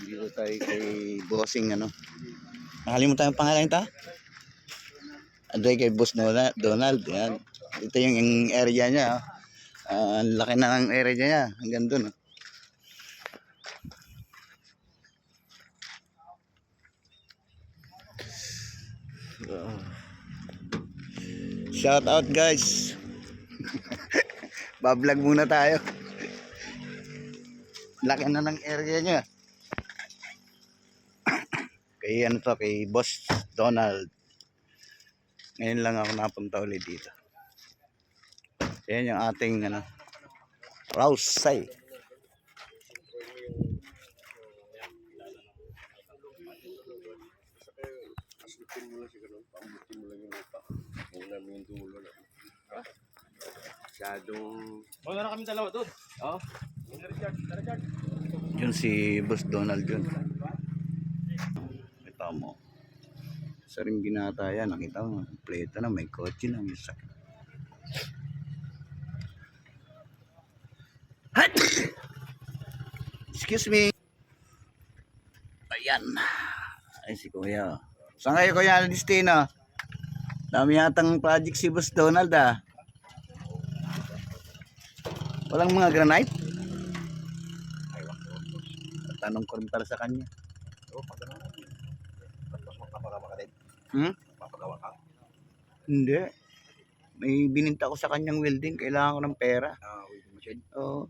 Dito tayo kay bossing ano. Nakalimutan yung pangalan ito? Andray kay Boss Donald. Yan. Ito yung area niya. Ang laki na ng area niya. Hanggang doon. Shout out guys. Bablog muna tayo. Laki na ng area niya. Kay ano to, kay Boss Donald. Ngayon lang ako napunta ulit dito. Yan yung ating ano, Rausay. Wala na kami dalawa doon. Oh. Yun si Boss Donald yun. Kita mo. Sa ring binata yan. Nakita mo. Kompleto na. May kotse na. May sakit. Excuse me. Ayan. Ay si Kuya. Saan kayo Kuya Alistino? Dami yatang project si Boss Donald ah. Walang mga granite? Tanong ko rin para sa kanya. Papagawa ka? Hindi. May bininta ko sa kanyang welding. Kailangan ko ng pera. Welding machine. Oo.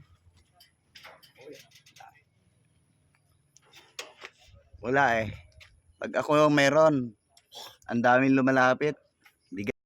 Wala eh. Pag ako mayroon, ang daming lumalapit.